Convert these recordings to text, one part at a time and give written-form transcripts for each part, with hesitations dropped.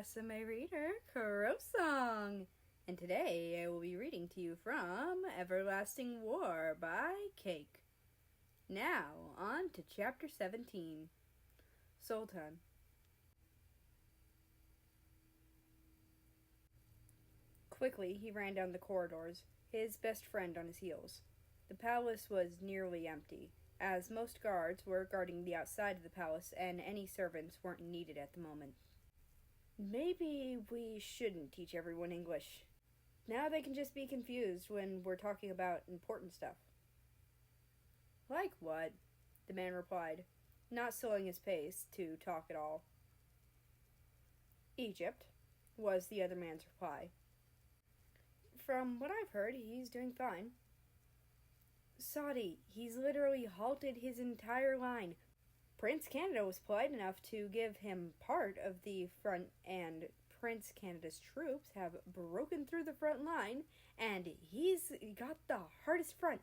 Rusame reader, Song, and today I will be reading to you from Everlasting War by Cake. Now, on to Chapter 17, Sultan. Quickly, he ran down the corridors, his best friend on his heels. The palace was nearly empty, as most guards were guarding the outside of the palace and any servants weren't needed at the moment. Maybe we shouldn't teach everyone English. Now they can just be confused when we're talking about important stuff. Like what? The man replied, not slowing his pace to talk at all. Egypt, was the other man's reply. From what I've heard, he's doing fine. Saudi, he's literally halted his entire line. Prince Canada was polite enough to give him part of the front, and Prince Canada's troops have broken through the front line, and he's got the hardest front.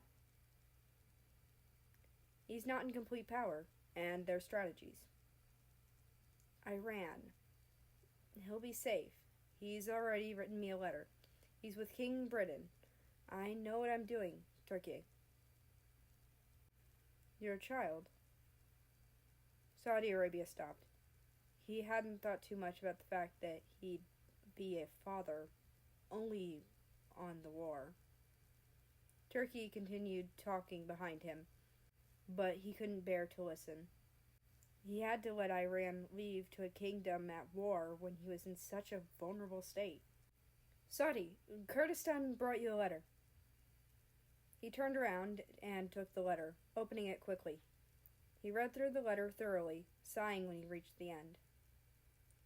He's not in complete power, and their strategies. Iran. He'll be safe. He's already written me a letter. He's with King Britain. I know what I'm doing, Turkey. You're a child. Saudi Arabia stopped. He hadn't thought too much about the fact that he'd be a father, only on the war. Turkey continued talking behind him, but he couldn't bear to listen. He had to let Iran leave to a kingdom at war when he was in such a vulnerable state. Saudi, Kurdistan brought you a letter. He turned around and took the letter, opening it quickly. He read through the letter thoroughly, sighing when he reached the end.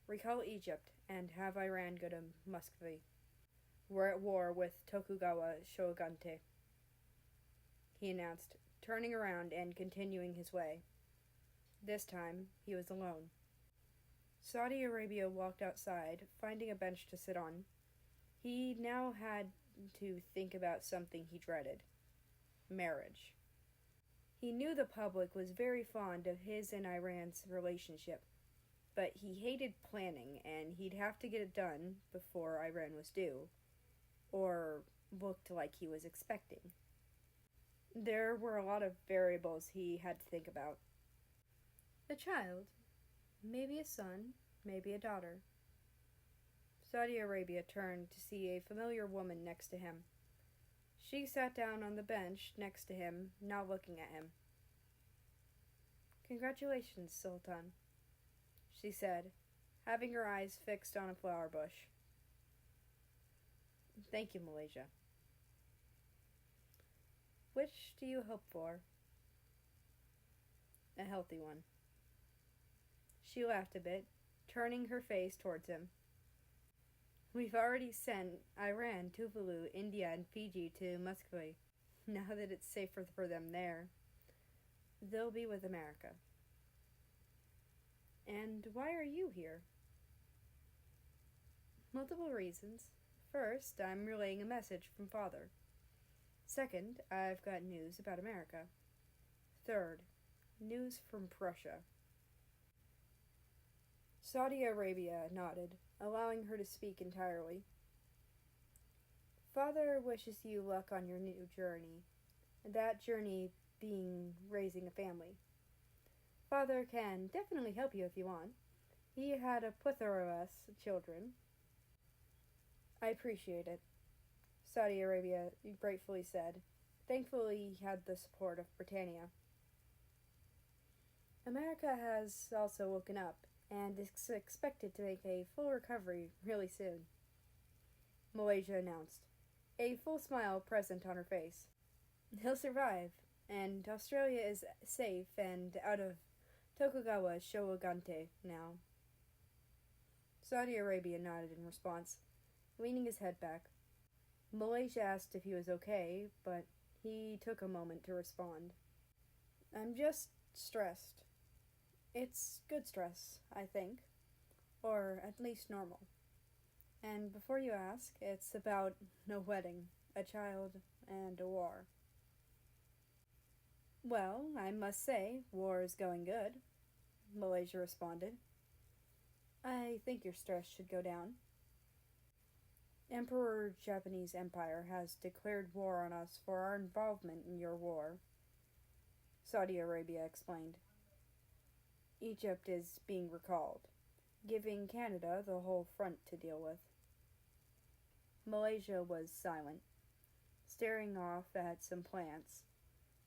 Recall Egypt, and have Iran go to Muscovy. We're at war with Tokugawa Shogunate, he announced, turning around and continuing his way. This time, he was alone. Saudi Arabia walked outside, finding a bench to sit on. He now had to think about something he dreaded. Marriage. He knew the public was very fond of his and Iran's relationship, but he hated planning, and he'd have to get it done before Iran was due, or looked like he was expecting. There were a lot of variables he had to think about. A child, maybe a son, maybe a daughter. Saudi Arabia turned to see a familiar woman next to him. She sat down on the bench next to him, not looking at him. Congratulations, Sultan, she said, having her eyes fixed on a flower bush. Thank you, Malaysia. Which do you hope for? A healthy one. She laughed a bit, turning her face towards him. We've already sent Iran, Tuvalu, India, and Fiji to Muscovy. Now that it's safer for them there, they'll be with America. And why are you here? Multiple reasons. First, I'm relaying a message from Father. Second, I've got news about America. Third, news from Prussia. Saudi Arabia nodded, allowing her to speak entirely. Father wishes you luck on your new journey, that journey being raising a family. Father can definitely help you if you want. He had a plethora of us children. I appreciate it, Saudi Arabia gratefully said. Thankfully, he had the support of Britannia. America has also woken up, and is expected to make a full recovery really soon, Malaysia announced, a full smile present on her face. He'll survive, and Australia is safe and out of Tokugawa Shogunate now. Saudi Arabia nodded in response, leaning his head back. Malaysia asked if he was okay, but he took a moment to respond. I'm just stressed. It's good stress, I think. Or at least normal. And before you ask, it's about a wedding, a child, and a war. Well, I must say, war is going good, Malaysia responded. I think your stress should go down. Emperor Japanese Empire has declared war on us for our involvement in your war, Saudi Arabia explained. Egypt is being recalled, giving Canada the whole front to deal with. Malaysia was silent, staring off at some plants.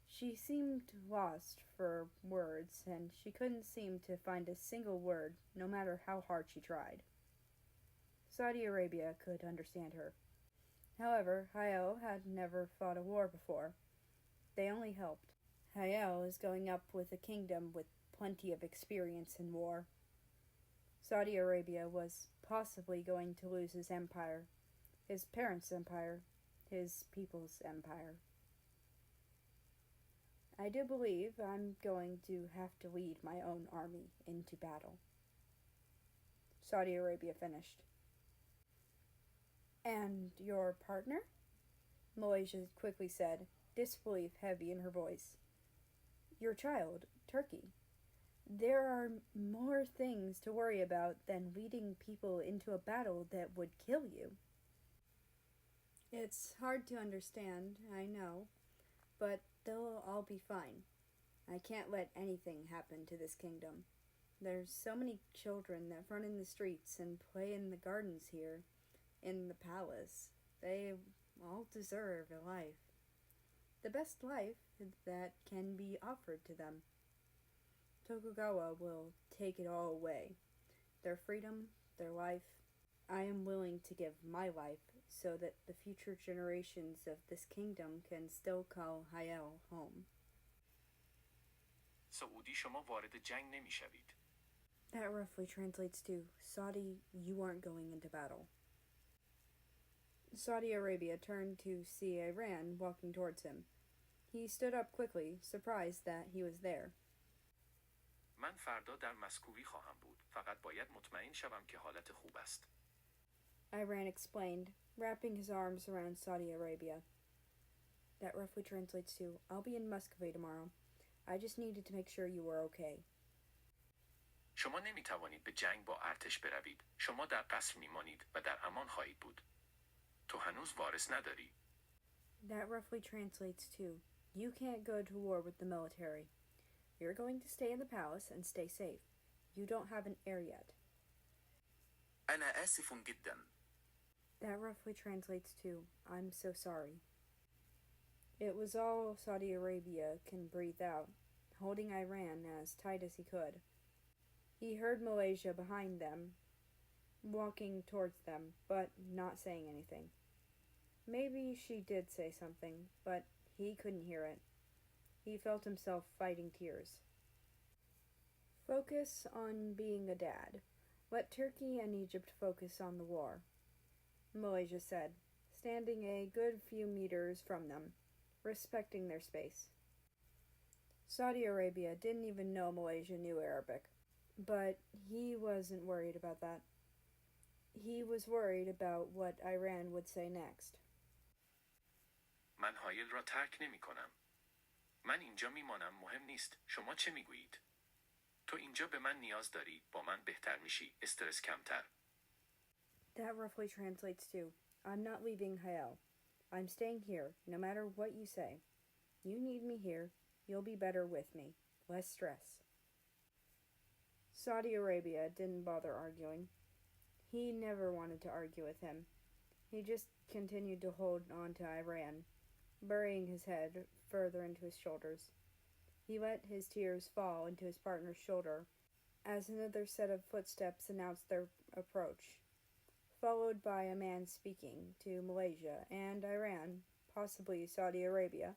She seemed lost for words, and she couldn't seem to find a single word, no matter how hard she tried. Saudi Arabia could understand her. However, Hayao had never fought a war before. They only helped. Hayao is going up with a kingdom with plenty of experience in war. Saudi Arabia was possibly going to lose his empire, his parents' empire, his people's empire. I do believe I'm going to have to lead my own army into battle. Saudi Arabia finished. And your partner? Malaysia quickly said, disbelief heavy in her voice. Your child, Turkey. There are more things to worry about than leading people into a battle that would kill you. It's hard to understand, I know, but they'll all be fine. I can't let anything happen to this kingdom. There's so many children that run in the streets and play in the gardens here, in the palace. They all deserve a life. The best life that can be offered to them. Tokugawa will take it all away. Their freedom, their life. I am willing to give my life so that the future generations of this kingdom can still call Hayao home. سعودی شما وارد جنگ نمی‌شوید. That roughly translates to, Saudi, you aren't going into battle. Saudi Arabia turned to see Iran walking towards him. He stood up quickly, surprised that he was there. من فردا در مسکوی خواهم بود. فقط باید مطمئن شوم که حالت خوب است. Iran explained, wrapping his arms around Saudi Arabia. That roughly translates to, I'll be in Muscovy tomorrow. I just needed to make sure you were okay. شما نمی‌توانید به جنگ با ارتش بروید. شما در قصر می‌مانید و در امان خواهید بود. تو هنوز وارث نداری. That roughly translates to, you can't go to war with the military. You're going to stay in the palace and stay safe. You don't have an heir yet. أنا آسف جدا. That roughly translates to, I'm so sorry. It was all Saudi Arabia can breathe out, holding Iran as tight as he could. He heard Malaysia behind them, walking towards them, but not saying anything. Maybe she did say something, but he couldn't hear it. He felt himself fighting tears. Focus on being a dad. Let Turkey and Egypt focus on the war, Malaysia said, standing a good few meters from them, respecting their space. Saudi Arabia didn't even know Malaysia knew Arabic, but he wasn't worried about that. He was worried about what Iran would say next. من حایل را ترک نمی کنم. من اینجا میمانم مهم نیست. شما چه میگویید؟ تو اینجا به من نیاز داری. با من بهتر میشی. استرس کمتر. That roughly translates to, I'm not leaving Hayao. I'm staying here, no matter what you say. You need me here. You'll be better with me. Less stress. Saudi Arabia didn't bother arguing. He never wanted to argue with him. He just continued to hold on to Iran, burying his head further into his shoulders. He let his tears fall into his partner's shoulder as another set of footsteps announced their approach, followed by a man speaking to Malaysia and Iran, possibly Saudi Arabia,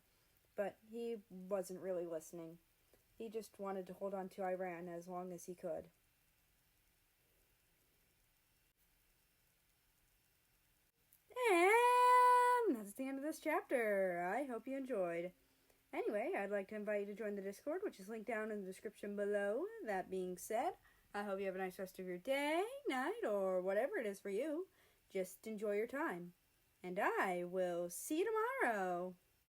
but he wasn't really listening. He just wanted to hold on to Iran as long as he could. And that's the end of this chapter. I hope you enjoyed. Anyway, I'd like to invite you to join the Discord, which is linked down in the description below. That being said, I hope you have a nice rest of your day, night, or whatever it is for you. Just enjoy your time. And I will see you tomorrow.